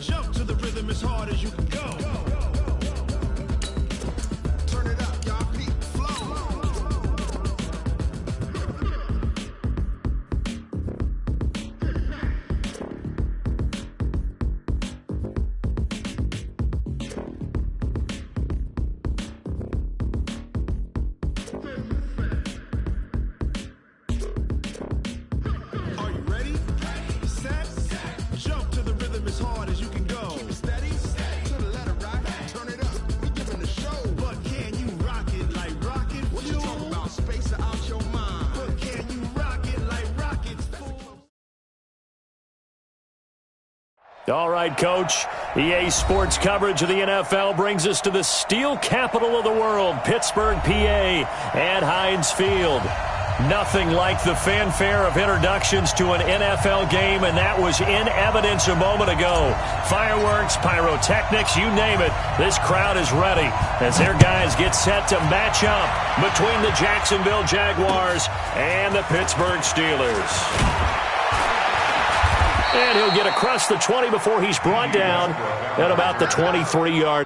Jump to the rhythm as hard as you can go. Turn it up, y'all. Beat flow. Are you ready? Set. Jump to the rhythm as hard as you can go. Keep it steady. To the letter right. Turn it up. We giving the show. But can you rock it like rocket fuel? What you talking about? Space out your mind. But can you rock it like rockets full? All right, Coach. EA Sports coverage of the NFL brings us to the steel capital of the world, Pittsburgh, PA, at Heinz Field. Nothing like the fanfare of introductions to an NFL game, and that was in evidence a moment ago. Fireworks, pyrotechnics, you name it. This crowd is ready as their guys get set to match up between the Jacksonville Jaguars and the Pittsburgh Steelers. And he'll get across the 20 before he's brought down at about the 23-yard.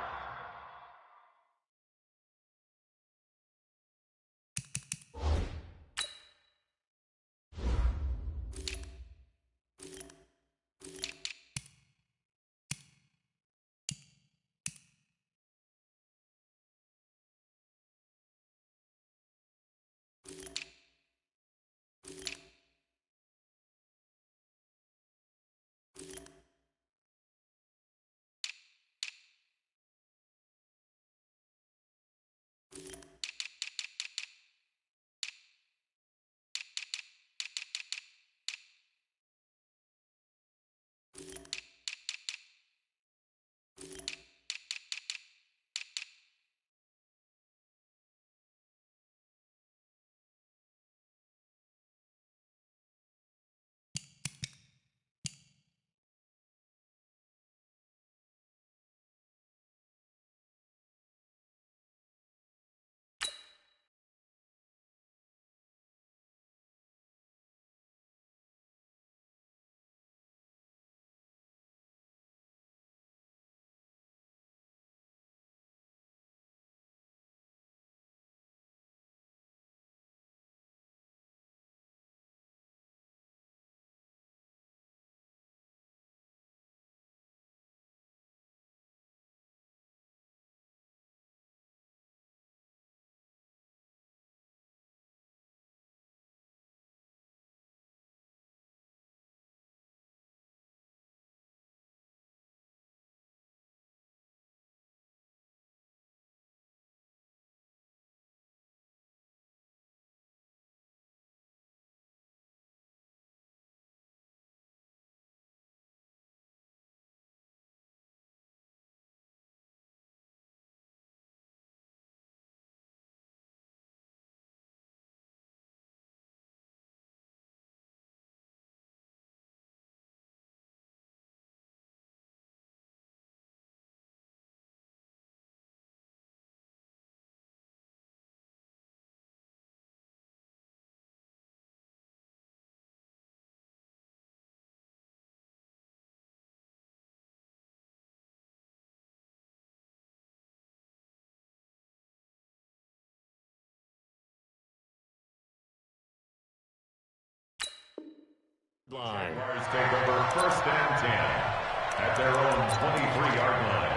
Jaguars take over 1st and 10 at their own 23-yard line.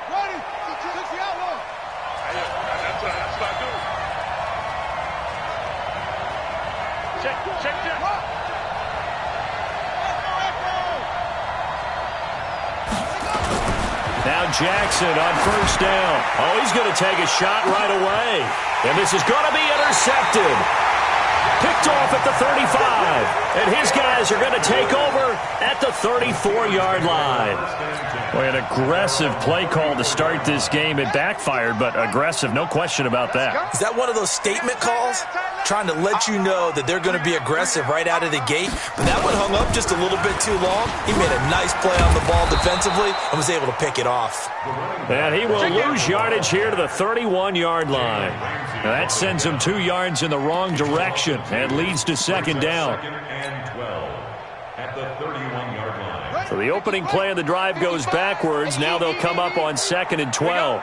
Ready? Took the outlaw. That's what I do. Check. Now Jackson on 1st down. Oh, he's going to take a shot right away. And this is going to be intercepted. Picked off at the 35. And his guys are going to take over at the 34-yard line. Boy, an aggressive play call to start this game. It backfired, but aggressive, no question about that. Is that one of those statement calls? Trying to let you know that they're going to be aggressive right out of the gate. But that one hung up just a little bit too long. He made a nice play on the ball defensively and was able to pick it off. And he will lose yardage here to the 31-yard line. Now that sends him 2 yards in the wrong direction and leads to 2nd down. 2nd and 12. at the 31-yard line. So the opening play of the drive goes backwards. Now they'll come up on 2nd and 12.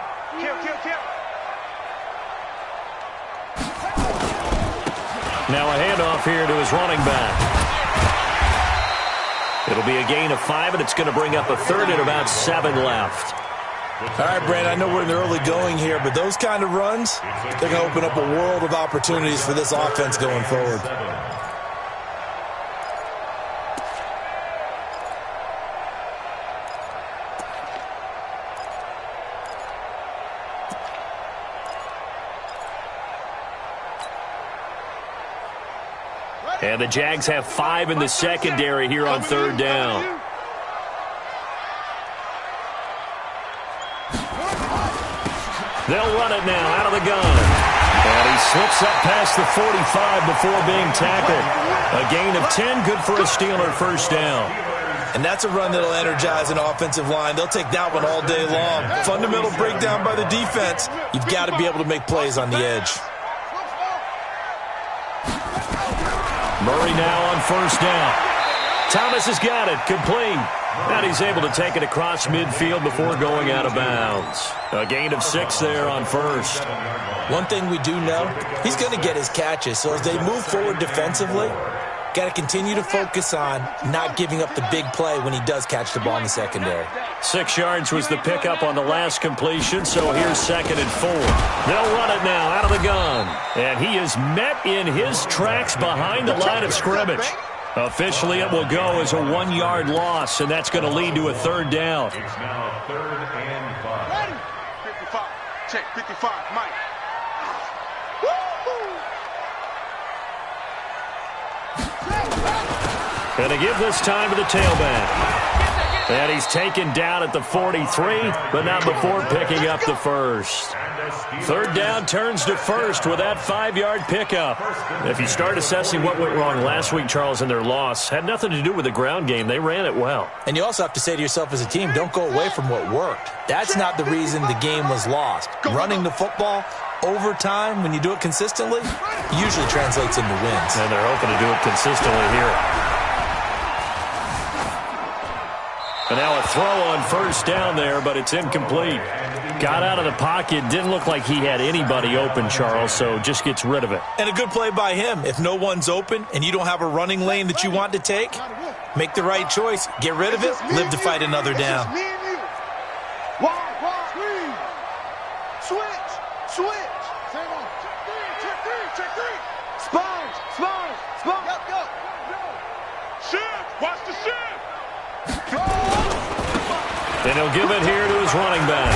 Now a handoff here to his running back. It'll be a gain of 5, and it's going to bring up a third and about 7 left. All right, Brandon, I know we're in the early going here, but those kind of runs, they're going to open up a world of opportunities for this offense going forward. And the Jags have 5 in the secondary here on 3rd down. They'll run it now out of the gun. And he slips up past the 45 before being tackled. A gain of 10, good for a Steeler first down. And that's a run that'll energize an offensive line. They'll take that one all day long. Fundamental breakdown by the defense. You've got to be able to make plays on the edge. Murray now on 1st down. Thomas has got it, complete. And he's able to take it across midfield before going out of bounds. A gain of 6 there on 1st. One thing we do know, he's going to get his catches. So as they move forward defensively, got to continue to focus on not giving up the big play when he does catch the ball in the secondary. 6 yards was the pickup on the last completion, so here's 2nd and 4. They'll run it now out of the gun. And he is met in his tracks behind the line of scrimmage. Officially, it will go as a 1-yard loss, and that's going to lead to a 3rd down. It's now 3rd and 5. Ready? 55. Check 55. Mike. And to give this time to the tailback. And he's taken down at the 43, but not before picking up the first. 3rd down turns to 1st with that 5-yard pickup. If you start assessing what went wrong last week, Charles, in their loss, had nothing to do with the ground game. They ran it well. And you also have to say to yourself as a team, don't go away from what worked. That's not the reason the game was lost. Running the football over time, when you do it consistently, usually translates into wins. And they're hoping to do it consistently here. And now a throw on 1st down there, but it's incomplete. Got out of the pocket. Didn't look like he had anybody open, Charles, so just gets rid of it. And a good play by him. If no one's open and you don't have a running lane that you want to take, make the right choice. Get rid of it. Live to fight another down. Switch. Check 3. Sponge. Go. Shift. Watch the shift. And he'll give it here to his running back.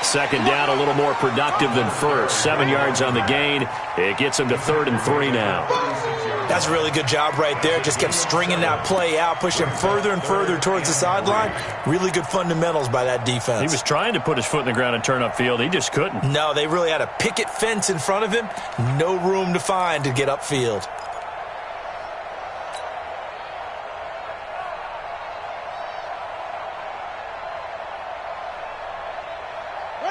2nd down, a little more productive than 1st. 7 yards on the gain. It gets him to 3rd and 3 now. That's a really good job right there. Just kept stringing that play out, pushing him further and further towards the sideline. Really good fundamentals by that defense. He was trying to put his foot in the ground and turn upfield. He just couldn't. No, they really had a picket fence in front of him. No room to find to get upfield.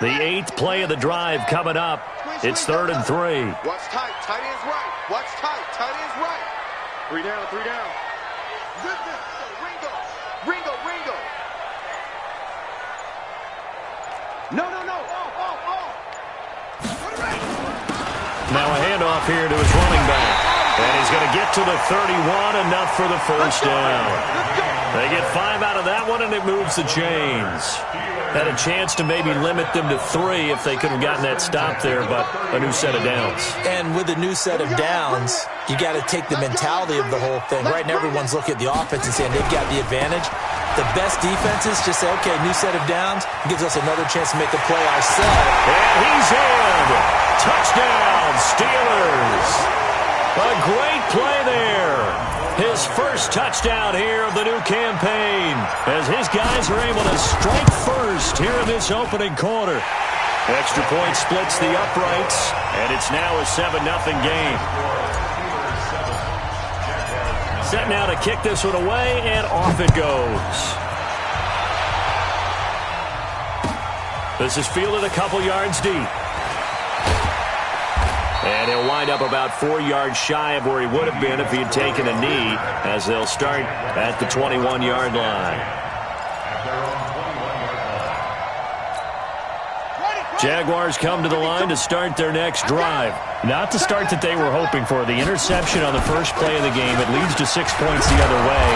The 8th play of the drive coming up. It's 3rd and 3. Watch tight. Tight end's right. Watch tight. Tight end's right. 3 down. Ringo. No. Now a handoff here to his running back. And he's going to get to the 31, enough for the first down. They get 5 out of that one, and it moves the chains. Had a chance to maybe limit them to 3 if they could have gotten that stop there, but a new set of downs. And with a new set of downs, you got to take the mentality of the whole thing. Right now, everyone's looking at the offense and saying they've got the advantage. The best defenses just say, okay, new set of downs, gives us another chance to make a play ourselves. And he's in. Touchdown, Steelers. A great play there. His first touchdown here of the new campaign, as his guys are able to strike first here in this opening quarter. Extra point splits the uprights, and it's now a 7-0 game. Set now to kick this one away, and off it goes. This is fielded a couple yards deep. And he'll wind up about 4 yards shy of where he would have been if he had taken a knee, as they'll start at the 21-yard line. Jaguars come to the line to start their next drive. Not the start that they were hoping for. The interception on the first play of the game. It leads to 6 points the other way.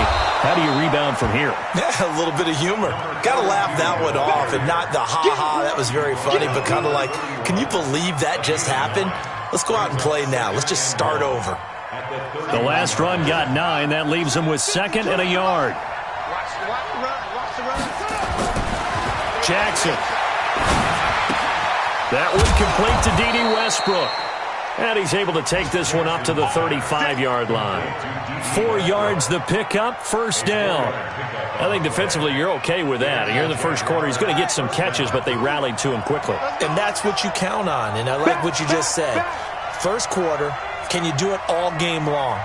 How do you rebound from here? Yeah, a little bit of humor. Got to laugh that one off, and not the ha-ha, that was very funny, but kind of like, can you believe that just happened? Let's go out and play now. Let's just start over. The last run got 9. That leaves him with 2nd and a yard. Jackson. That one complete to D.D. Westbrook. And he's able to take this one up to the 35-yard line. 4 yards the pickup, first down. I think defensively you're okay with that. Here in the first quarter, he's going to get some catches, but they rallied to him quickly. And that's what you count on, and I like what you just said. First quarter, can you do it all game long?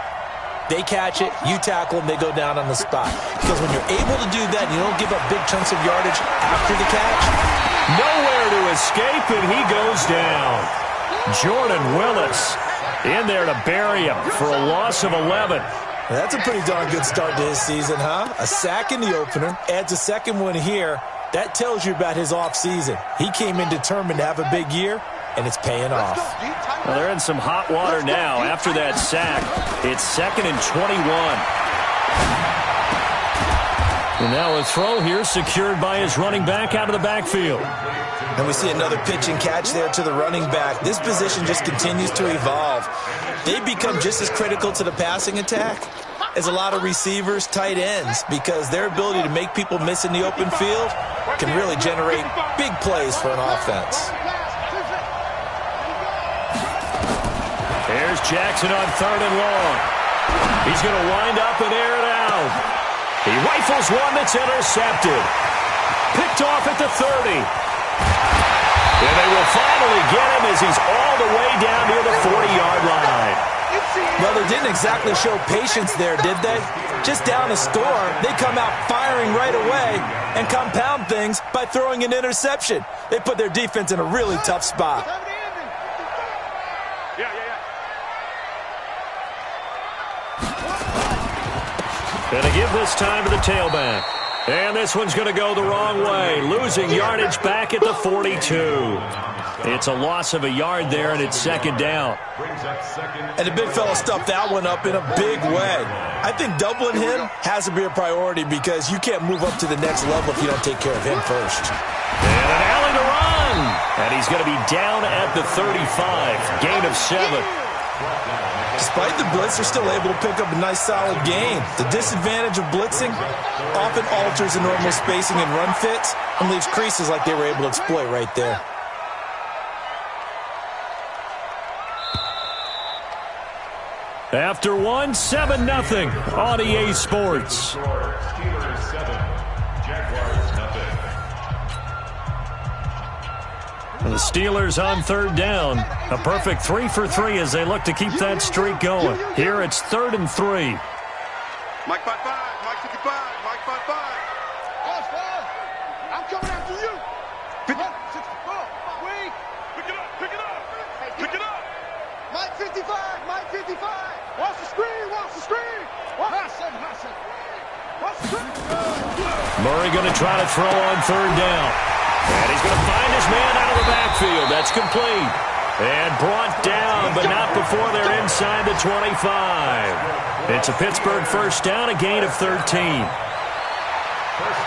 They catch it, you tackle them, they go down on the spot. Because when you're able to do that, and you don't give up big chunks of yardage after the catch. Nowhere to escape, and he goes down. Jordan Willis in there to bury him for a loss of 11. That's a pretty darn good start to his season, huh? A sack in the opener, adds a second one here. That tells you about his offseason. He came in determined to have a big year, and it's paying off. Well, they're in some hot water now after that sack. It's 2nd and 21. And now a throw here secured by his running back out of the backfield. And we see another pitch and catch there to the running back. This position just continues to evolve. They become just as critical to the passing attack as a lot of receivers, tight ends, because their ability to make people miss in the open field can really generate big plays for an offense. There's Jackson on 3rd and long. He's going to wind up and air it out. He rifles one that's intercepted. Picked off at the 30. And they will finally get him as he's all the way down near the 40-yard line. Well, they didn't exactly show patience there, did they? Just down a score, they come out firing right away and compound things by throwing an interception. They put their defense in a really tough spot. Going to give this time to the tailback. And this one's going to go the wrong way, losing yardage back at the 42. It's a loss of a yard there, and it's 2nd down. And the big fella stuffed that one up in a big way. I think doubling him has to be a priority because you can't move up to the next level if you don't take care of him first. And an alley to run. And he's going to be down at the 35. Gain of 7. Despite the blitz, they're still able to pick up a nice solid gain. The disadvantage of blitzing often alters the normal spacing and run fits and leaves creases like they were able to exploit right there. After 7-0 on EA Sports. Steelers 7, Jaguars nothing. The Steelers on 3rd down. A perfect 3 for 3 as they look to keep that streak going. Here it's 3rd and 3. Mike 5-5, Mike 55, Mike 5-5. I'm coming after you. 64. Wait. Pick it up, pick it up. Pick it up. Mike 55, Mike 55. Watch the screen, watch the screen. Watch the screen. Murray going to try to throw on 3rd down. And he's going to find his man out of the backfield. That's complete. And brought down, but not before they're inside the 25. It's a Pittsburgh first down, a gain of 13. First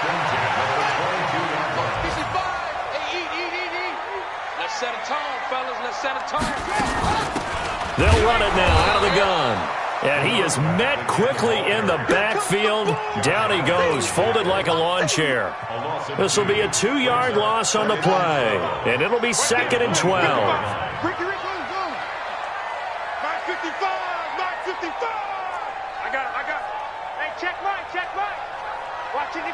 and 10 at the 22-yard line. 55. Hey, eat. Let's set a tone, fellas. Let's set a tone. They'll run it now out of the gun. And he is met quickly in the backfield. Down he goes, folded like a lawn chair. This will be a 2-yard loss on the play. And it'll be 2nd and 12. Mike 55, Mike 55. I got it. Hey, check Mike. Watch 55.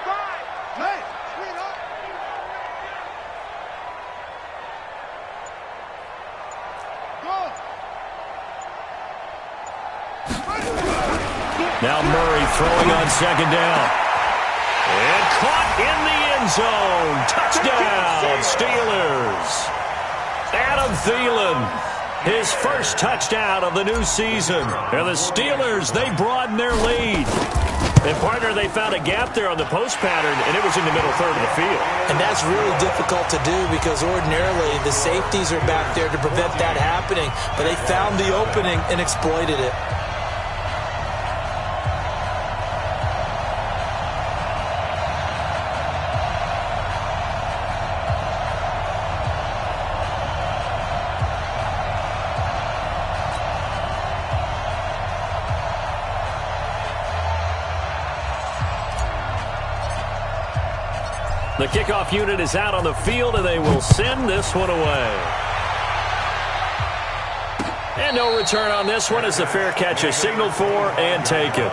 Hey, sweetheart. Go. Now Murray throwing on 2nd down. And caught in the end zone. Touchdown, Steelers. Adam Thielen his first touchdown of the new season. And the Steelers, they broaden their lead. And, partner, they found a gap there on the post pattern, and it was in the middle third of the field. And that's really difficult to do because ordinarily the safeties are back there to prevent that happening. But they found the opening and exploited it. The kickoff unit is out on the field, and they will send this one away. And no return on this one as the fair catch is signaled for and taken. The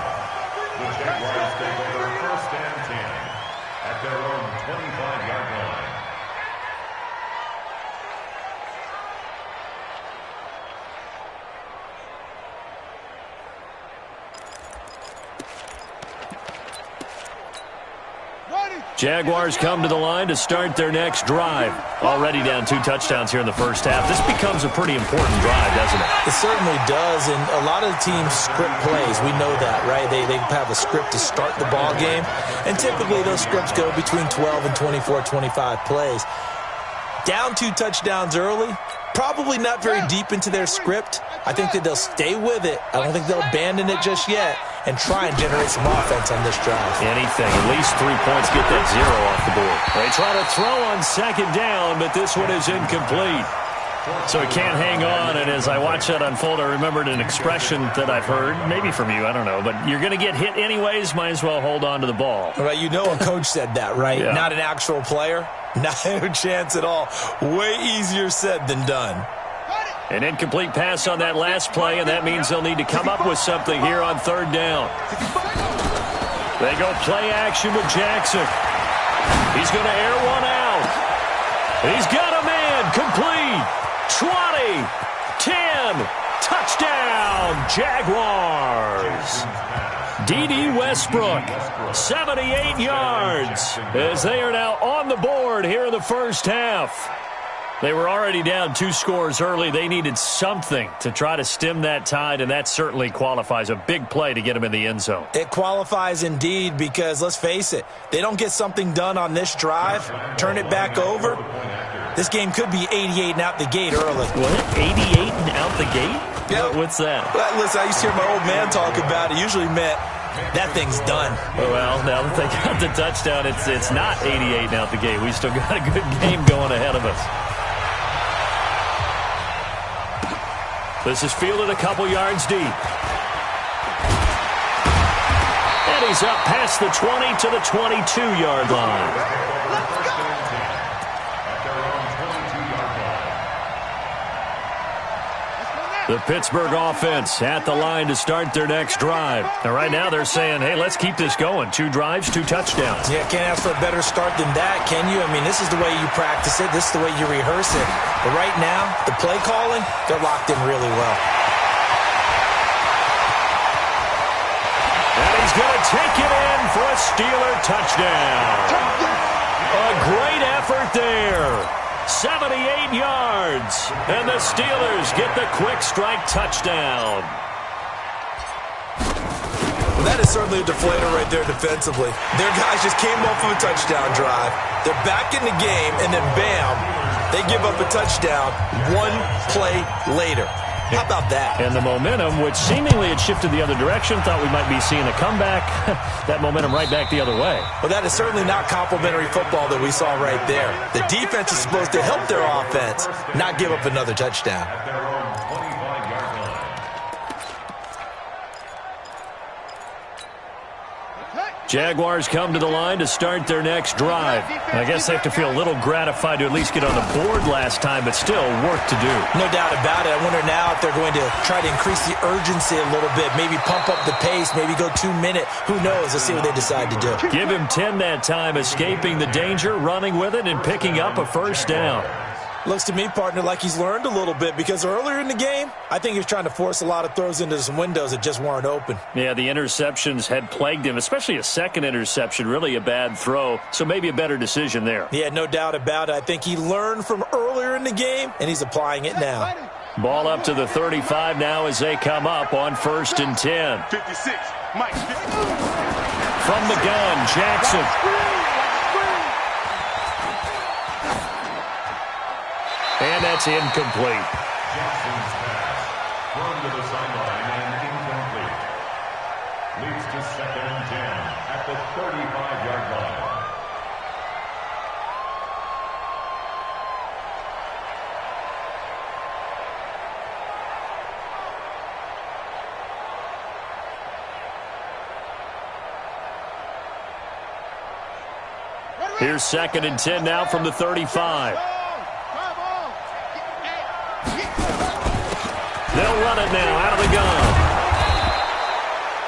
Jaguars take over first and 10 at their own 25-yard line. Jaguars come to the line to start their next drive. Already down 2 touchdowns here in the first half. This becomes a pretty important drive, doesn't it? It certainly does, and a lot of the teams script plays. We know that, right? They have a script to start the ball game, and typically those scripts go between 12 and 24, 25 plays. Down 2 touchdowns early, probably not very deep into their script. I think that they'll stay with it. I don't think they'll abandon it just yet and try and generate some offense on this drive. Anything. At least 3 points, get that 0 off the board. They try to throw on second down, but this one is incomplete. So it can't hang on, and as I watch that unfold, I remembered an expression that I've heard, maybe from you, I don't know, but you're going to get hit anyways, might as well hold on to the ball. Right, you know a coach said that, right? Yeah. Not an actual player. Not a chance at all. Way easier said than done. An incomplete pass on that last play, and that means they'll need to come up with something here on third down. They go play action with Jackson. He's going to air one out. He's got a man. Complete. 20. 10. Touchdown, Jaguars. D.D. Westbrook, 78 yards, as they are now on the board here in the first half. They were already down 2 scores early. They needed something to try to stem that tide, and that certainly qualifies. A big play to get them in the end zone. It qualifies indeed because, let's face it, they don't get something done on this drive, turn it back over, this game could be 88 and out the gate early. What? 88 and out the gate? Yep. What's that? Well, listen, I used to hear my old man talk about it. Usually meant that thing's done. Well, now that they got the touchdown, it's not 88 and out the gate. We still got a good game going ahead of us. This is fielded a couple yards deep. And he's up past the 20 to the 22-yard line. The Pittsburgh offense at the line to start their next drive. And right now they're saying, hey, let's keep this going. 2 drives, 2 touchdowns. Yeah, can't ask for a better start than that, can you? I mean, this is the way you practice it. This is the way you rehearse it. But right now, the play calling, they're locked in really well. And he's going to take it in for a Steeler touchdown. A great effort there. 78 yards, and the Steelers get the quick strike touchdown. Well, that is certainly a deflator right there defensively. Their guys just came off of a touchdown drive. They're back in the game, and then bam, they give up a touchdown 1 play later. How about that? And the momentum, which seemingly had shifted the other direction, thought we might be seeing a comeback. That momentum right back the other way. Well, that is certainly not complimentary football that we saw right there. The defense is supposed to help their offense, not give up another touchdown. Jaguars come to the line to start their next drive. I guess they have to feel a little gratified to at least get on the board last time, but still work to do. No doubt about it. I wonder now if they're going to try to increase the urgency a little bit, maybe pump up the pace, maybe go 2 minute. Who knows? Let's see what they decide to do. Give him 10 that time, escaping the danger, running with it, and picking up a first down. Looks to me, partner, like he's learned a little bit because earlier in the game, I think he was trying to force a lot of throws into some windows that just weren't open. Yeah, the interceptions had plagued him, especially a second interception, really a bad throw, so maybe a better decision there. Yeah, no doubt about it. I think he learned from earlier in the game, and he's applying it now. Ball up to the 35 now as they come up on 1st and 10. 56. Mike. 50. From the gun, Jackson. And that's incomplete. Jackson's pass. Thrown to the sideline and incomplete. Leads to 2nd and 10 at the 35-yard line. Here's 2nd and 10 now from the 35. They'll run it now out of the gun.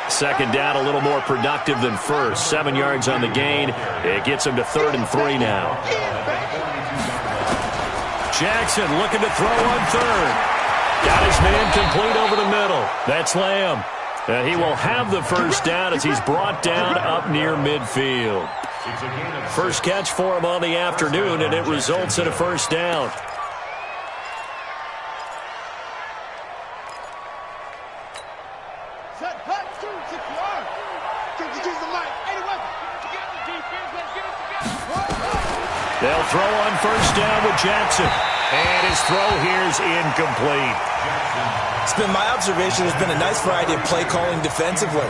2nd down, a little more productive than first. 7 yards on the gain. It gets him to 3rd and 3 now. Jackson looking to throw on 3rd. Got his man complete over the middle. That's Lamb. He will have the 1st down as he's brought down up near midfield. First catch for him on the afternoon, and it results in a 1st down. They'll throw on 1st down with Jackson. And his throw here is incomplete. It's been my observation there's been a nice variety of play calling defensively.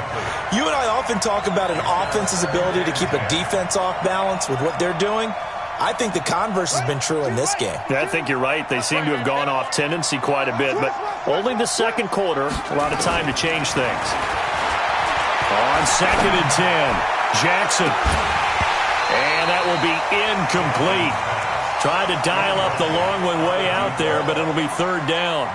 You and I often talk about an offense's ability to keep a defense off balance with what they're doing. I think the converse has been true in this game. Yeah, I think you're right. They seem to have gone off tendency quite a bit, but only the 2nd quarter, a lot of time to change things. On 2nd and 10, Jackson. And that will be incomplete. Tried to dial up the long one way out there, but it'll be 3rd down.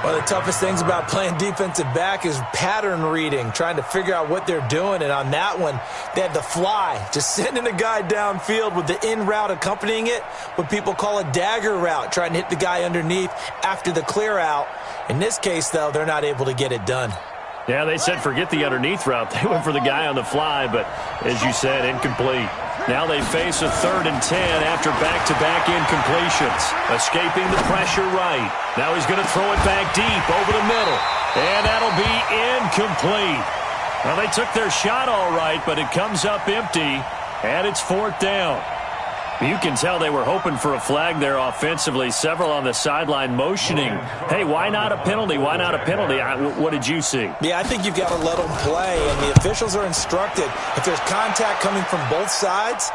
One of the toughest things about playing defensive back is pattern reading, trying to figure out what they're doing. And on that one, they had the fly, just sending a guy downfield with the in route accompanying it, what people call a dagger route, trying to hit the guy underneath after the clear out. In this case, though, they're not able to get it done. Yeah, they said forget the underneath route. They went for the guy on the fly, but as you said, incomplete. Now they face a 3rd and 10 after back-to-back incompletions. Escaping the pressure right. Now he's going to throw it back deep over the middle. And that'll be incomplete. Well, they took their shot all right, but it comes up empty, and it's 4th down. You can tell they were hoping for a flag there offensively. Several on the sideline motioning, hey, why not a penalty? Why not a penalty? What did you see? Yeah, I think you've got to let them play, and the officials are instructed. If there's contact coming from both sides,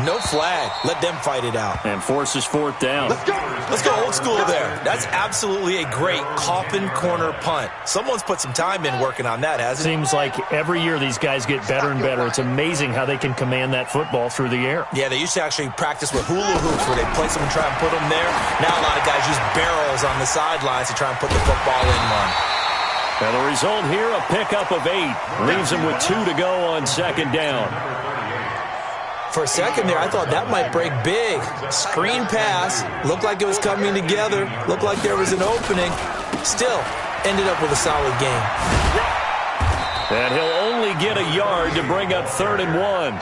no flag. Let them fight it out. And forces 4th down. Let's go old school there. That's absolutely a great coffin corner punt. Someone's put some time in working on that, hasn't it? Seems like every year these guys get better and better. It's amazing how they can command that football through the air. Yeah, they used to actually practice with hula hoops where they'd place them and try and put them there. Now a lot of guys use barrels on the sidelines to try and put the football in one. And the result here, a pickup of 8. Leaves them with 2 to go on 2nd down. For a second there, I thought that might break big. Screen pass. Looked like it was coming together. Looked like there was an opening. Still, ended up with a solid game. And he'll only get a yard to bring up 3rd and 1.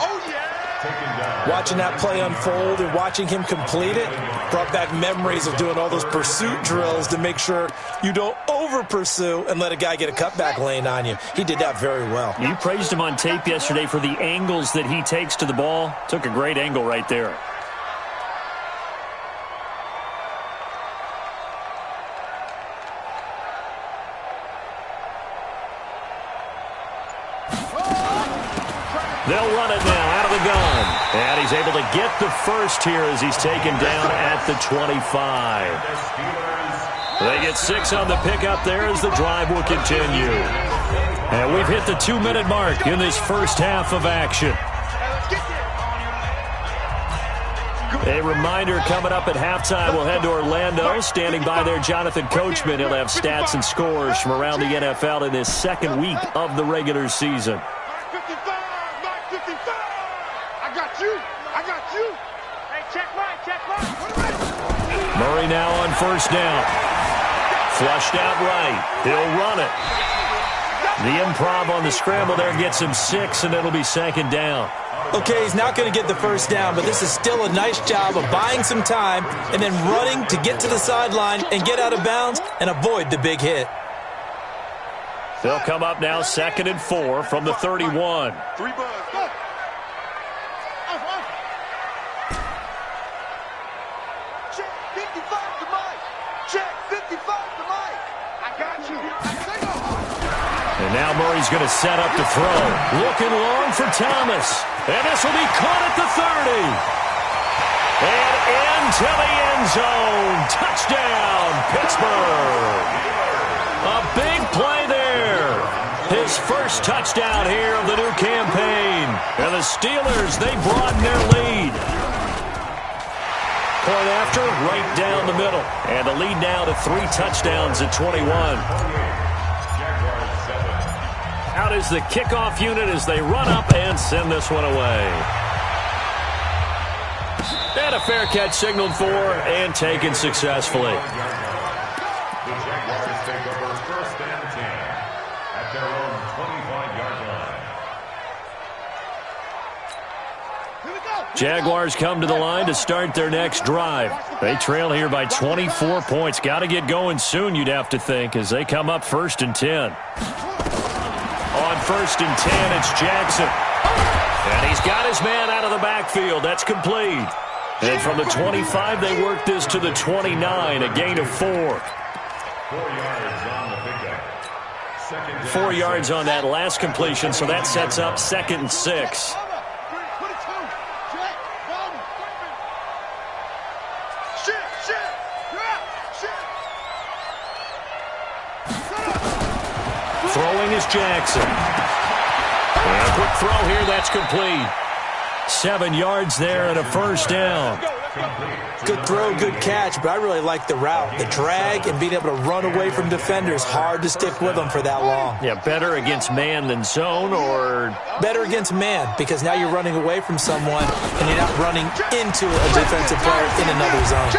Watching that play unfold and watching him complete it brought back memories of doing all those pursuit drills to make sure you don't over-pursue and let a guy get a cutback lane on you. He did that very well. You praised him on tape yesterday for the angles that he takes to the ball. Took a great angle right there. They'll run it now out of the gun. And he's able to get the 1st here as he's taken down at the 25. They get 6 on the pickup there as the drive will continue. And we've hit the 2-minute mark in this first half of action. A reminder coming up at halftime, we'll head to Orlando. Standing by there, Jonathan Coachman. He'll have stats and scores from around the NFL in his 2nd week of the regular season. Murray now on 1st down. Flushed out right. He'll run it. The improv on the scramble there gets him 6, and it'll be second down. Okay, he's not going to get the first down, but this is still a nice job of buying some time and then running to get to the sideline and get out of bounds and avoid the big hit. They'll come up now 2nd and 4 from the 31. 3 bucks. Go. Check 55 to Mike. Check 55 to Mike. I got you. And now Murray's going to set up to throw. Looking long for Thomas. And this will be caught at the 30. And into the end zone. Touchdown, Pittsburgh. A big play there. His first touchdown here of the new campaign. And the Steelers, they broaden their lead. Point after, right down the middle. And the lead now to 3 touchdowns at 21. Out is the kickoff unit as they run up and send this one away. And a fair catch signaled for and taken successfully. The Jaguars take over 1st and 10 at their own 25-yard line. Jaguars come to the line to start their next drive. They trail here by 24 points. Got to get going soon, you'd have to think, as they come up 1st and 10. On 1st and 10, it's Jackson. And he's got his man out of the backfield. That's complete. And from the 25, they work this to the 29, a gain of 4. 4 yards on the pickup. 4 yards on that last completion, so that sets up 2nd and 6. Throwing is Jackson. And a quick throw here, that's complete. 7 yards there and a first down. Good throw, good catch, but I really like the route. The drag and being able to run away from defenders, hard to stick with them for that long. Yeah, better against man than zone, or? Better against man, because now you're running away from someone and you're not running into a defensive player in another zone.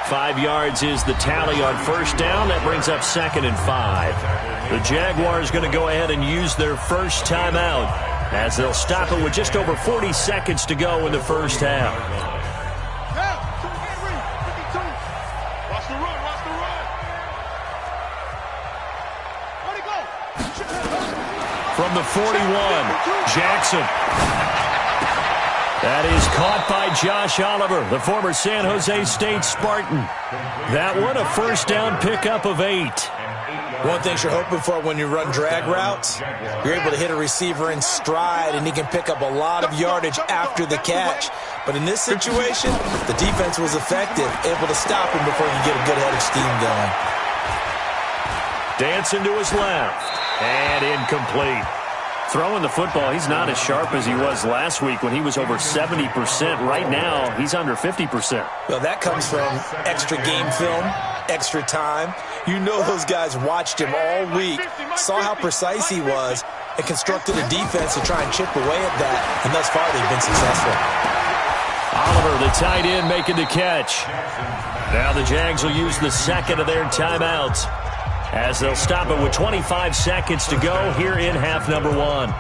5 yards is the tally on first down. That brings up 2nd and 5. The Jaguars going to go ahead and use their first timeout as they'll stop it with just over 40 seconds to go in the first half. Watch the run, watch the run. Where'd he go? From the 41, Jackson. That is caught by Josh Oliver, the former San Jose State Spartan. That one, a first down pickup of 8. One thing you're hoping for when you run drag routes, you're able to hit a receiver in stride, and he can pick up a lot of yardage after the catch. But in this situation, the defense was effective, able to stop him before you get a good head of steam going. Dancing to his left, and incomplete. Throwing the football, he's not as sharp as he was last week when he was over 70%. Right now, he's under 50%. Well, that comes from extra game film, extra time. You know those guys watched him all week, saw how precise he was, and constructed a defense to try and chip away at that, and thus far they've been successful. Oliver, the tight end, making the catch. Now the Jags will use the second of their timeouts, as they'll stop it with 25 seconds to go here in half number 1.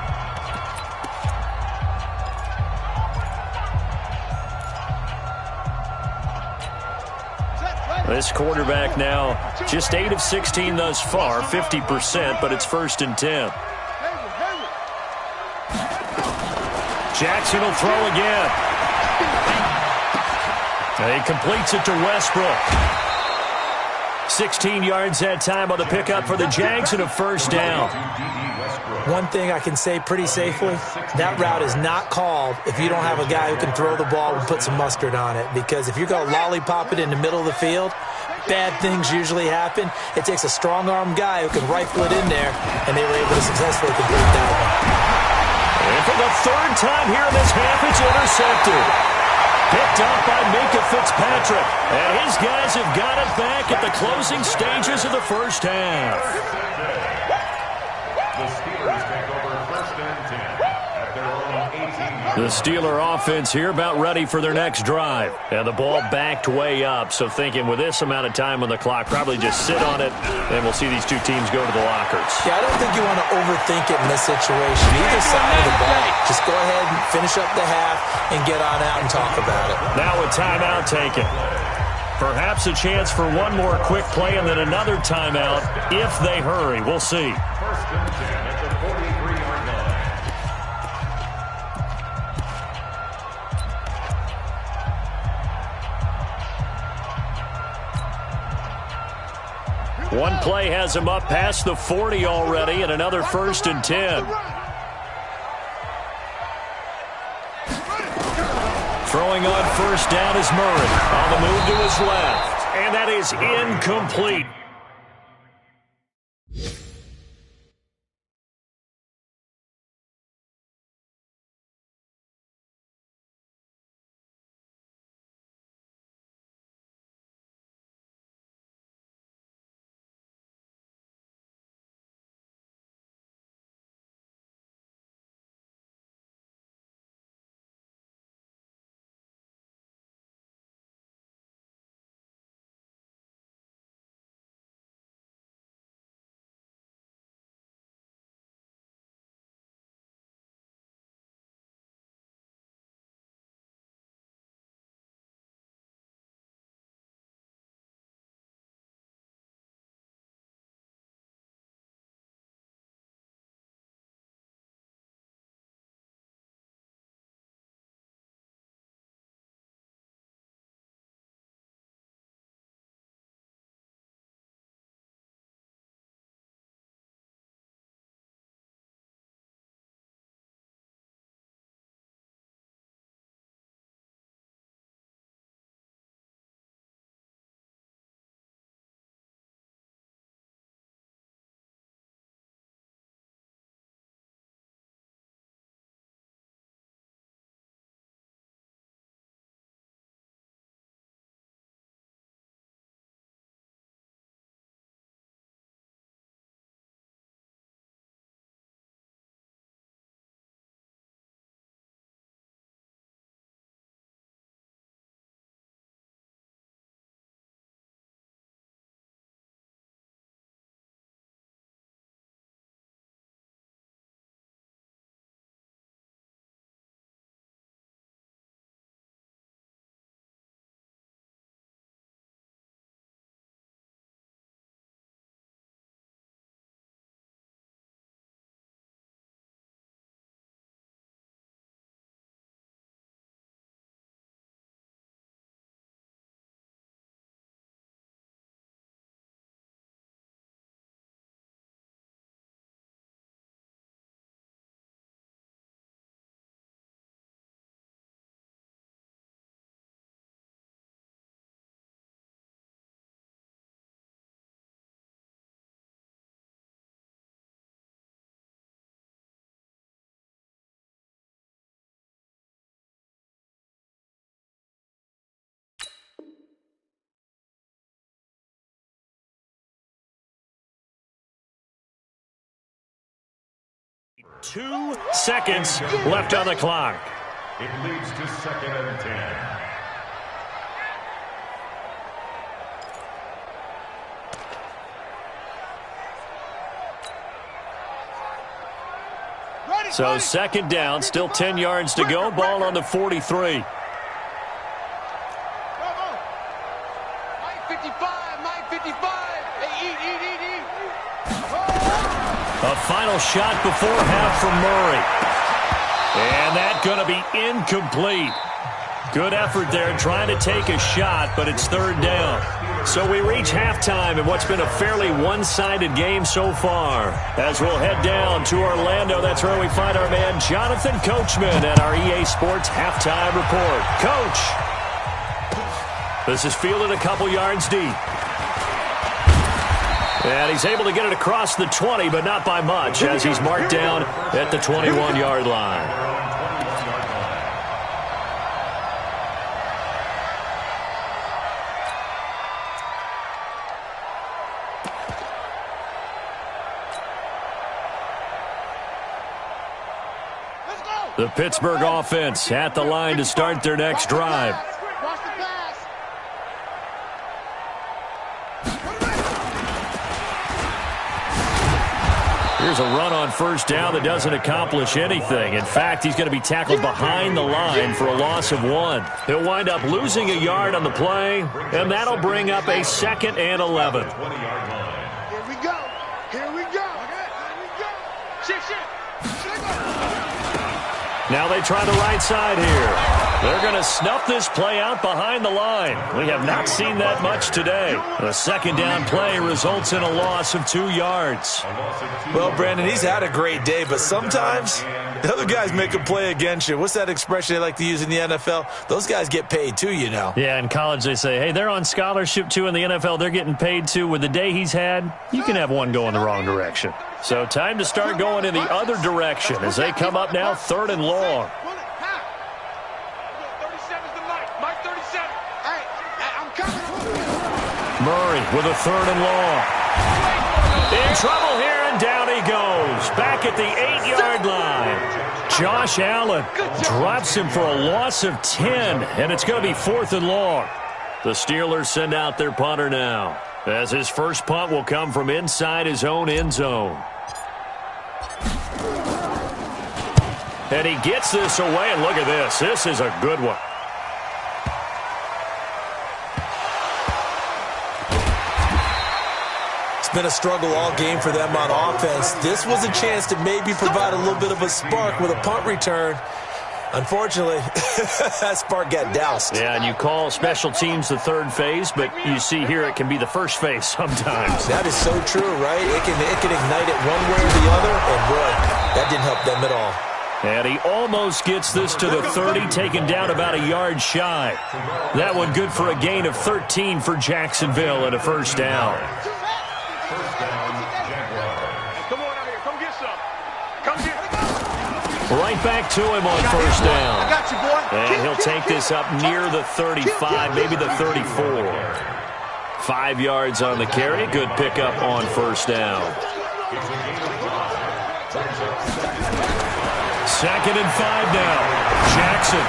This quarterback now just 8 of 16 thus far, 50%, but it's 1st and 10. Jackson will throw again. And he completes it to Westbrook. 16 yards that time on the pickup for the Jags and a first down. One thing I can say pretty safely, that route is not called if you don't have a guy who can throw the ball and put some mustard on it. Because if you're going to lollipop it in the middle of the field, bad things usually happen. It takes a strong-armed guy who can rifle it in there, and they were able to successfully complete that one. And for the 3rd time here in this half, it's intercepted. Picked up by Minkah Fitzpatrick. And his guys have got it back at the closing stages of the first half. The Steelers take over 1st and 10 at at their own 18-yard The Steeler offense here about ready for their next drive. And the ball backed way up, so thinking with this amount of time on the clock, probably just sit on it, and we'll see these two teams go to the lockers. Yeah, I don't think you want to overthink it in this situation. Either side of the ball. Just go ahead and finish up the half and get on out and talk about it. Now a timeout taken. Perhaps a chance for one more quick play and then another timeout if they hurry. We'll see. 1st and 10 at the 43-yard line. One play has him up past the 40 already, and another 1st and 10. Throwing on 1st down is Murray. On the move to his left. And that is incomplete. Two seconds left on the clock. It leads to 2nd and 10. So 2nd down, still 10 yards to go. Ball on the 43. Mike 55, Mike 55. Hey, eat. A final shot before half from Murray. And that's going to be incomplete. Good effort there trying to take a shot, but it's 3rd down. So we reach halftime in what's been a fairly one-sided game so far. As we'll head down to Orlando, that's where we find our man Jonathan Coachman at our EA Sports Halftime Report. Coach, this is fielded a couple yards deep. And he's able to get it across the 20, but not by much, as he's marked down at the 21-yard line. The Pittsburgh offense at the line to start their next drive. Watch the pass. Here's a run on first down that doesn't accomplish anything. In fact, he's going to be tackled behind the line for a loss of 1. He'll wind up losing a yard on the play, and that'll bring up a 2nd and 11. Here we go. Here we go. Here we go. Shift. Now they try the right side here. They're going to snuff this play out behind the line. We have not seen that much today. The 2nd down play results in a loss of 2 yards. Well, Brandon, he's had a great day, but sometimes the other guys make a play against you. What's that expression they like to use in the NFL? Those guys get paid too, you know. Yeah, in college they say, hey, they're on scholarship too. In the NFL, they're getting paid too. With the day he's had, you can have one go in the wrong direction. So time to start going in the other direction as they come up now 3rd and long. 37's the Mike 37. Hey, I'm coming. Murray with a 3rd and long. In trouble here, and down he goes. Back at the 8-yard line. Josh Allen drops him for a loss of 10, and it's going to be 4th and long. The Steelers send out their punter now, as his first punt will come from inside his own end zone. And he gets this away, and look at this. This is a good one. It's been a struggle all game for them on offense. This was a chance to maybe provide a little bit of a spark with a punt return. Unfortunately, that spark got doused. Yeah, and you call special teams the 3rd phase, but you see here it can be the 1st phase sometimes. That is so true, right? It can ignite it one way or the other, and boy, that didn't help them at all. And he almost gets this to the 30, taken down about a yard shy. That one good for a gain of 13 for Jacksonville and a 1st down. Come on out here. Come get some. Come get. Right back to him on 1st down. I got you, boy. And he'll take this up near the 35, maybe the 34. 5 yards on the carry. Good pickup on 1st down. 2nd and 5 now. Jackson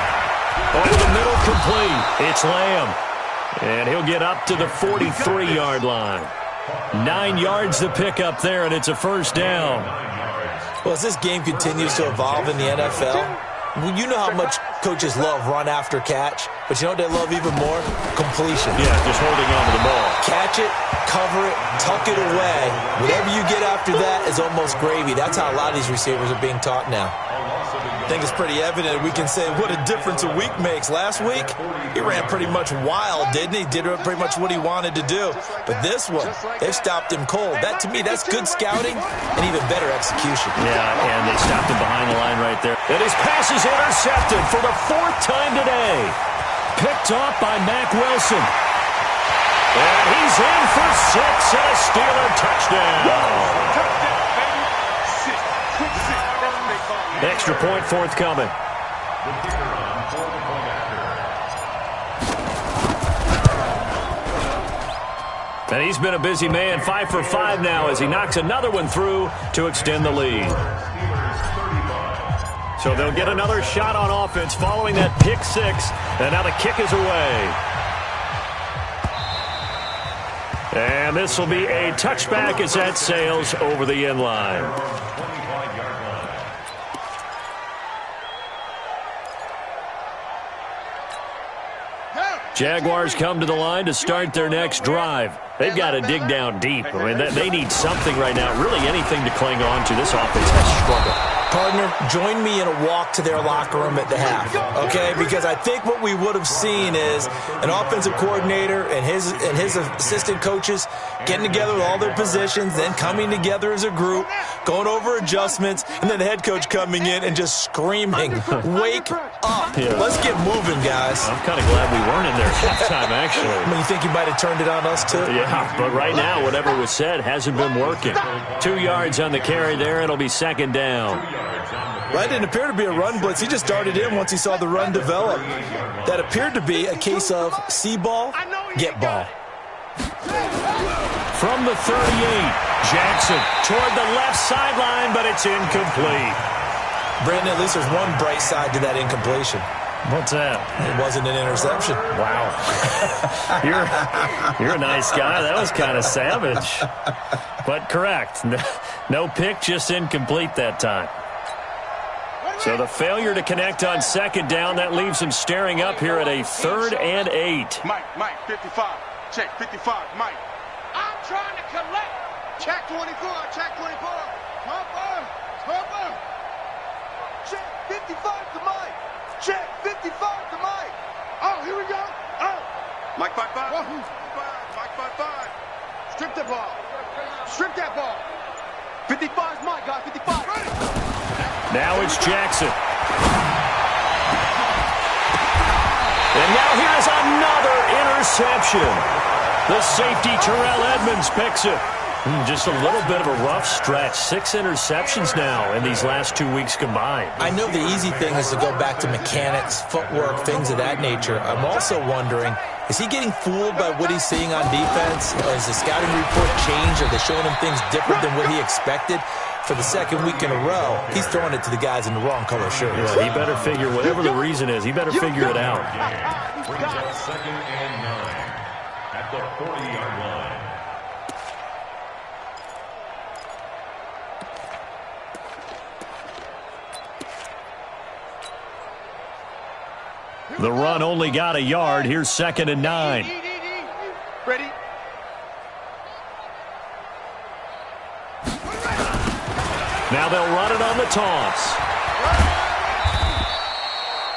over the middle, complete. It's Lamb. And he'll get up to the 43-yard line. 9 yards to pick up there, and it's a 1st down. Well, as this game continues to evolve in the NFL, you know how much coaches love run after catch, but you know what they love even more? Completion. Yeah, just holding on to the ball. Catch it, cover it, tuck it away. Whatever you get after that is almost gravy. That's how a lot of these receivers are being taught now. I think it's pretty evident. We can say what a difference a week makes. Last week, he ran pretty much wild, didn't he? Did pretty much what he wanted to do. But this one, they've stopped him cold. That, to me, that's good scouting and even better execution. Yeah, and they stopped him behind the line right there. And his pass is intercepted for the 4th time today. Picked off by Mack Wilson. And he's in for 6 and a Steeler touchdown. Extra point forthcoming. And he's been a busy man, 5 for 5 now as he knocks another one through to extend the lead. So they'll get another shot on offense following that pick 6, and now the kick is away. And this will be a touchback as that sails over the end line. Jaguars come to the line to start their next drive. They've got to dig down deep. I mean, they need something right now, really anything to cling on to. This offense has struggled. Partner, join me in a walk to their locker room at the half, okay? Because I think what we would have seen is an offensive coordinator and his assistant coaches getting together with all their positions, then coming together as a group, going over adjustments, and then the head coach coming in and just screaming, "Wake up. Yeah. Let's get moving, guys." I'm kind of glad we weren't in there at halftime, actually. I mean, you think he might have turned it on us, too? Yeah, but right now, whatever was said hasn't been working. 2 yards on the carry there. It'll be 2nd down. Well, that didn't appear to be a run blitz. He just darted in once he saw the run develop. That appeared to be a case of see ball, get ball. From the 38, Jackson toward the left sideline, but it's incomplete. Brandon, at least there's one bright side to that incompletion. What's that? It wasn't an interception. Wow. You're a nice guy. That was kind of savage. But correct. No pick, just incomplete that time. So the failure to connect on second down, that leaves him staring up here at a 3rd and 8. Mike, 55. Check, 55, Mike. I'm trying to collect. Check 24, check 24. Topper. Check 55 to Mike. Check 55 to Mike. Oh, here we go. Oh. Mike 55. Mike 55. Strip that ball. Strip that ball. 55 is Mike, guys. 55. Ready. Now it's Jackson. And now here's another interception. The safety, Terrell Edmonds, picks it. Just a little bit of a rough stretch. 6 interceptions now in these last 2 weeks combined. I know the easy thing is to go back to mechanics, footwork, things of that nature. I'm also wondering, is he getting fooled by what he's seeing on defense? Has the scouting report changed? Are they showing him things different than what he expected? For the second week in a row, he's throwing it to the guys in the wrong color shirts. Yeah, he better figure, whatever the reason is, he better figure it out. Brings up 2nd and 9 at the 40-yard line. The run only got a yard. Here's 2nd and 9. Ready. Now they'll run it on the toss.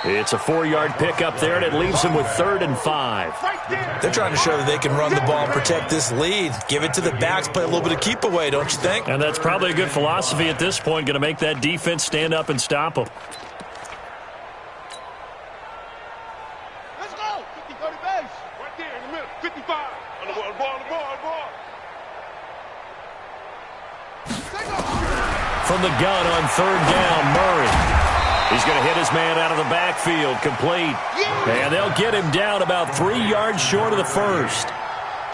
It's a 4-yard pickup there, and it leaves them with 3rd and 5. They're trying to show that they can run the ball and protect this lead. Give it to the backs, play a little bit of keep away, don't you think? And that's probably a good philosophy at this point, going to make that defense stand up and stop them. Let's go. 50-30 base. Right there in the middle. 55. On the ball. From the gun on 3rd down, Murray. He's going to hit his man out of the backfield, complete. And they'll get him down about 3 yards short of the first.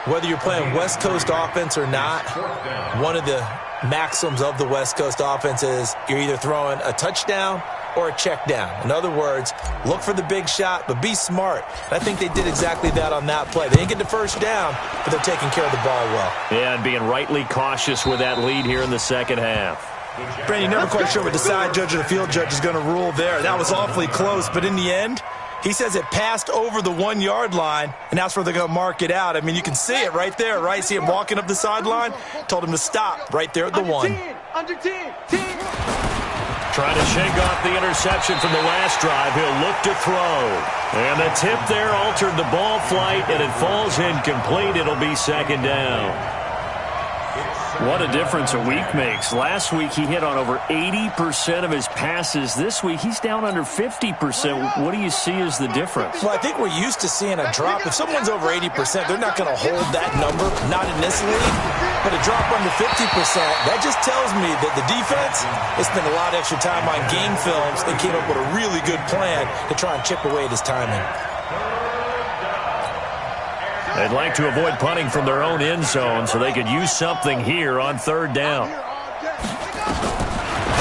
Whether you're playing West Coast offense or not, one of the maxims of the West Coast offense is you're either throwing a touchdown or a check down. In other words, look for the big shot, but be smart. And I think they did exactly that on that play. They didn't get the first down, but they're taking care of the ball well. Yeah, and being rightly cautious with that lead here in the second half. Brandon, you're never quite sure what the side judge or the field judge is going to rule there. That was awfully close, but in the end, he says it passed over the 1-yard line, and that's where they're going to mark it out. I mean, you can see it right there, right? See him walking up the sideline? Told him to stop right there at the 1. Under 10. Trying to shake off the interception from the last drive. He'll look to throw. And the tip there altered the ball flight, and it falls incomplete. It'll be 2nd down. What a difference a week makes. Last week he hit on over 80% of his passes. This week he's down under 50%. What do you see as the difference? Well, I think we're used to seeing a drop. If someone's over 80%, they're not going to hold that number, not in this league. But a drop under 50%, that just tells me that the defense has spent a lot of extra time on game films and came up with a really good plan to try and chip away at his timing. They'd like to avoid punting from their own end zone so they could use something here on 3rd down.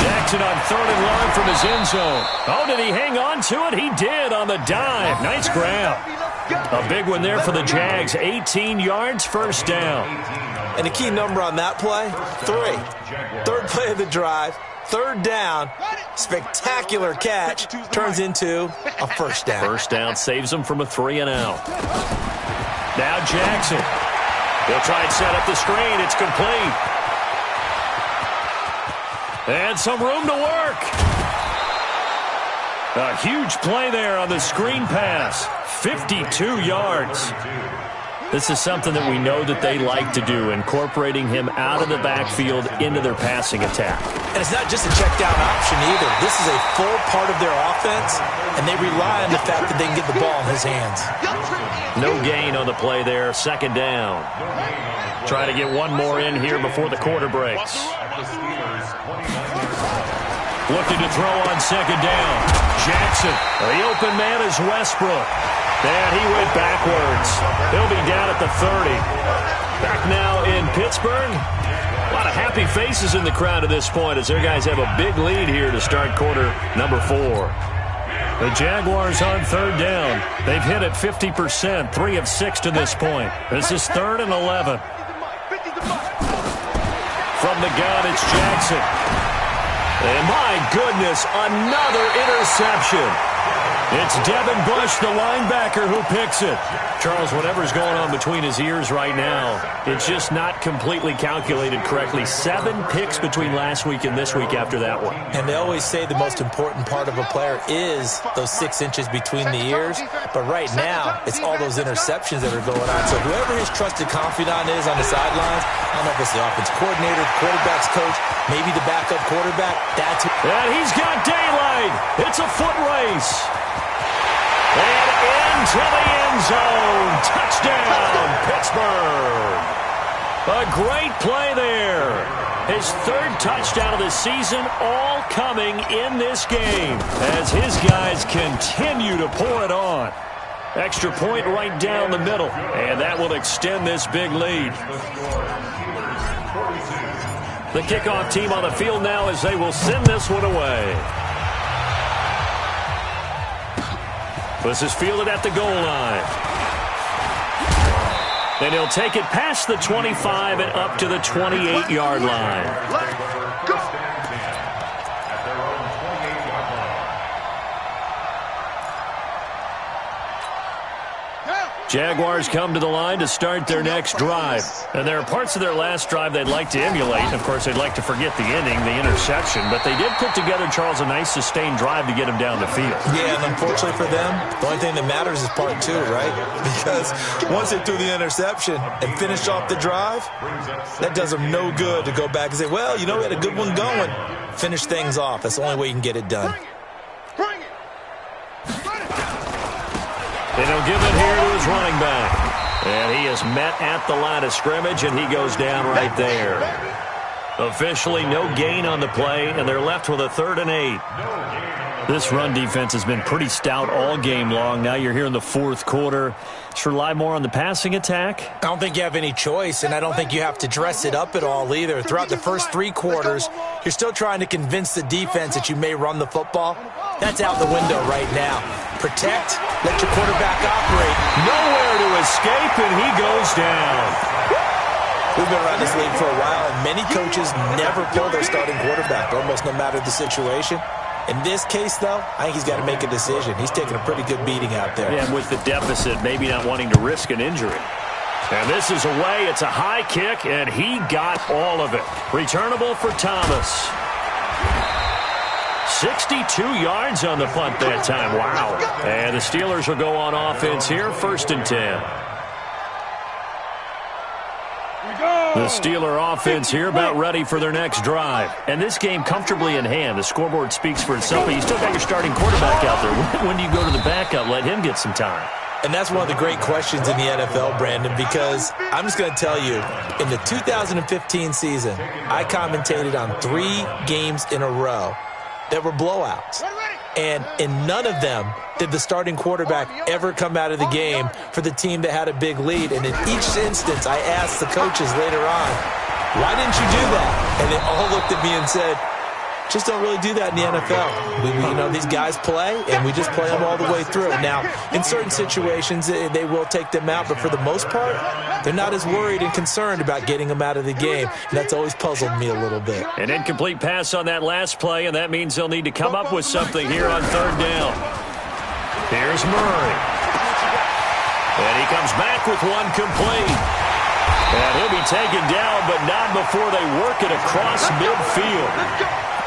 Jackson on 3rd and long from his end zone. Oh, did he hang on to it? He did on the dive. Nice grab. A big one there for the Jags. 18 yards, 1st down. And the key number on that play, 3. 3rd play of the drive, 3rd down, spectacular catch, turns into a 1st down. 1st down saves them from a 3-and-out. Now Jackson. He'll try and set up the screen. It's complete. And some room to work. A huge play there on the screen pass. 52 yards. This is something that we know that they like to do, incorporating him out of the backfield into their passing attack. And it's not just a check down option either. This is a full part of their offense, and they rely on the fact that they can get the ball in his hands. No gain on the play there. 2nd down. Try to get one more in here before the quarter breaks. Looking to throw on 2nd down. Jackson. The open man is Westbrook. And he went backwards. He'll be down at the 30. Back now in Pittsburgh. A lot of happy faces in the crowd at this point as their guys have a big lead here to start quarter number 4. The Jaguars on third down. They've hit it 50%, 3 of 6 to this point. This is 3rd and 11. From the gun, it's Jackson. And my goodness, another interception. It's Devin Bush, the linebacker, who picks it. Charles, whatever's going on between his ears right now, it's just not completely calculated correctly. 7 picks between last week and this week after that one. And they always say the most important part of a player is those 6 inches between the ears. But right now, it's all those interceptions that are going on. So whoever his trusted confidant is on the sidelines, I don't know if it's the offense coordinator, quarterback's coach, maybe the backup quarterback. And he's got daylight. It's a foot race. And into the end zone. Touchdown, Pittsburgh. A great play there. His 3rd touchdown of the season, all coming in this game as his guys continue to pour it on. Extra point right down the middle, and that will extend this big lead. The kickoff team on the field now as they will send this one away. This is fielded at the goal line. And he'll take it past the 25 and up to the 28-yard line. Go. Jaguars come to the line to start their next drive. And there are parts of their last drive they'd like to emulate. Of course, they'd like to forget the ending, the interception. But they did put together, Charles, a nice sustained drive to get him down the field. Yeah, and unfortunately for them, the only thing that matters is part 2, right? Because once they threw the interception and finished off the drive, that does them no good to go back and say, well, you know, we had a good one going. Finish things off. That's the only way you can get it done. And he'll give it here to his running back. And he is met at the line of scrimmage, and he goes down right there. Officially no gain on the play, and they're left with a 3rd and 8. This run defense has been pretty stout all game long. Now you're here in the 4th quarter. Just rely more on the passing attack. I don't think you have any choice, and I don't think you have to dress it up at all either. Throughout the first 3 quarters, you're still trying to convince the defense that you may run the football. That's out the window right now. Protect, let your quarterback operate. Nowhere to escape, and he goes down. We've been around this league for a while, and many coaches never pull their starting quarterback, almost no matter the situation. In this case, though, I think he's got to make a decision. He's taking a pretty good beating out there. Yeah, with the deficit, maybe not wanting to risk an injury. And this is away. It's a high kick, and he got all of it. Returnable for Thomas. 62 yards on the punt that time. Wow. And the Steelers will go on offense here, 1st and 10. The Steeler offense here about ready for their next drive. And this game comfortably in hand. The scoreboard speaks for itself, but you still got your starting quarterback out there. When do you go to the backup? Let him get some time. And that's one of the great questions in the NFL, Brandon, because I'm just going to tell you, in the 2015 season, I commentated on 3 games in a row that were blowouts. And in none of them did the starting quarterback ever come out of the game for the team that had a big lead. And in each instance, I asked the coaches later on, why didn't you do that? And they all looked at me and said, just don't really do that in the NFL. These guys play, and we just play them all the way through. Now, in certain situations, they will take them out, but for the most part, they're not as worried and concerned about getting them out of the game. And that's always puzzled me a little bit. An incomplete pass on that last play, and that means they'll need to come up with something here on 3rd down. Here's Murray. And he comes back with one complete. And he'll be taken down, but not before they work it across midfield.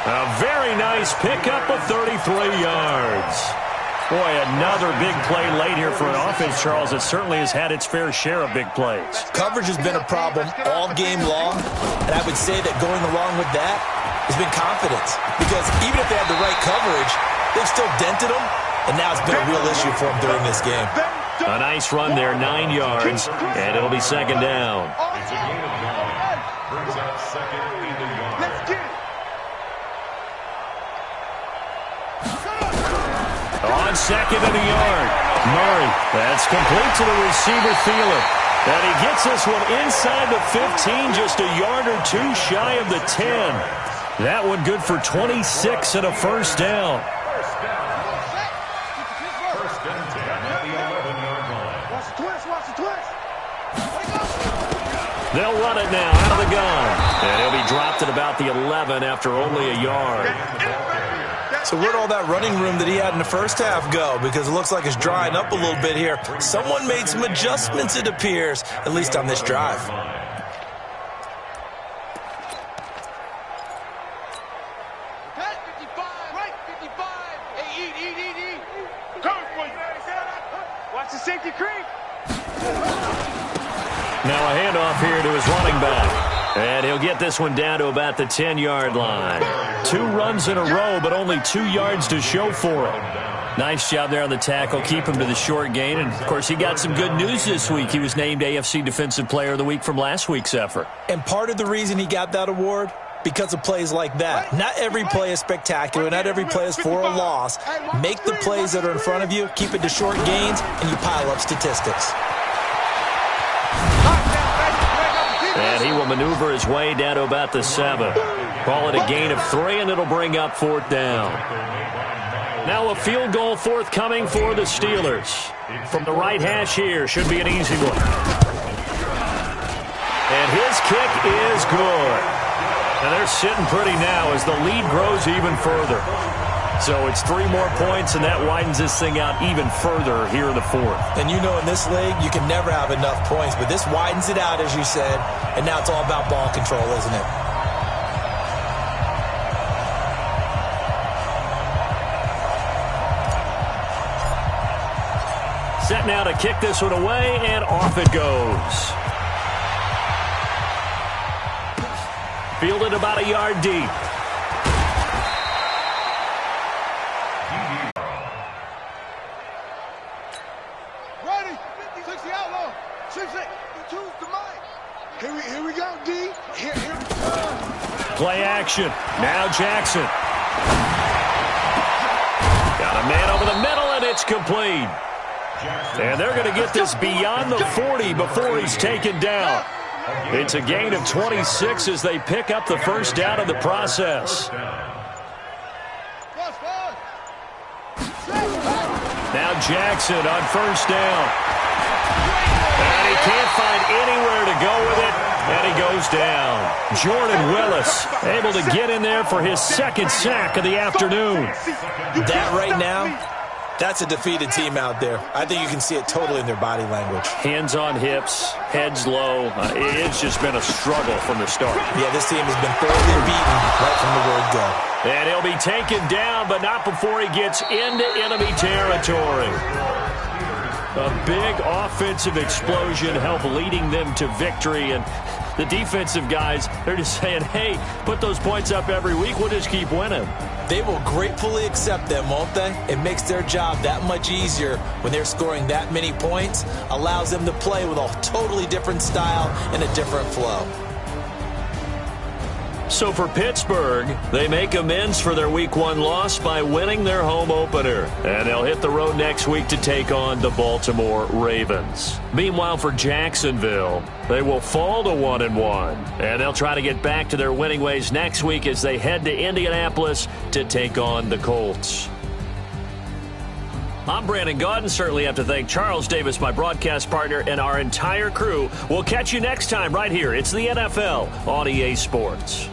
A very nice pickup of 33 yards. Boy, another big play late here for an offense, Charles, that certainly has had its fair share of big plays. Coverage has been a problem all game long, and I would say that going along with that has been confidence. Because even if they had the right coverage, they've still dented them, and now it's been a real issue for them during this game. A nice run there, 9 yards, and it'll be 2nd down. It's a gain of 9. Brings up 2nd and a yard. Let's get it. On 2nd and a yard. Murray, that's complete to the receiver, Thielen. And he gets this one inside the 15, just a yard or two shy of the 10. That one good for 26 and a first down. First and 10 at the 11-yard line. Watch the twist, watch the twist. They'll run it now out of the gun. And he'll be dropped at about the 11 after only a yard. So where'd all that running room that he had in the first half go? Because it looks like it's drying up a little bit here. Someone made some adjustments, it appears, at least on this drive. Watch the safety creep. Now a handoff here to his running back. And he'll get this one down to about the 10-yard line. 2 runs in a row, but only 2 yards to show for it. Nice job there on the tackle. Keep him to the short gain. And, of course, he got some good news this week. He was named AFC Defensive Player of the Week from last week's effort. And part of the reason he got that award, because of plays like that. Not every play is spectacular. Not every play is for a loss. Make the plays that are in front of you, keep it to short gains, and you pile up statistics. And he will maneuver his way down to about the 7. Call it a gain of 3, and it'll bring up 4th down. Now a field goal forthcoming for the Steelers. From the right hash here, should be an easy one. And his kick is good. And they're sitting pretty now as the lead grows even further. So it's 3 more points, and that widens this thing out even further here in the 4th. And you know in this league, you can never have enough points, but this widens it out, as you said, and now it's all about ball control, isn't it? Set now to kick this one away, and off it goes. Fielded about a yard deep. Ready? 60 outlaw. 60. Choose the mic. Here we go, D. Here. Play action. Now Jackson. Got a man over the middle, and it's complete. And they're going to get this beyond the 40 before he's taken down. It's a gain of 26 as they pick up the first down in the process. Now Jackson on first down. And he can't find anywhere to go with it, and he goes down. Jordan Willis able to get in there for his 2nd sack of the afternoon. That right now, that's a defeated team out there. I think you can see it totally in their body language. Hands on hips, heads low. It's just been a struggle from the start. Yeah, this team has been thoroughly beaten right from the word go. And he'll be taken down, but not before he gets into enemy territory. A big offensive explosion helped leading them to victory. And the defensive guys, they're just saying, hey, put those points up every week. We'll just keep winning. They will gratefully accept them, won't they? It makes their job that much easier when they're scoring that many points. Allows them to play with a totally different style and a different flow. So for Pittsburgh, they make amends for their Week 1 loss by winning their home opener. And they'll hit the road next week to take on the Baltimore Ravens. Meanwhile, for Jacksonville, they will fall to 1-1. And they'll try to get back to their winning ways next week as they head to Indianapolis to take on the Colts. I'm Brandon Gaudin. Certainly have to thank Charles Davis, my broadcast partner, and our entire crew. We'll catch you next time right here. It's the NFL on EA Sports.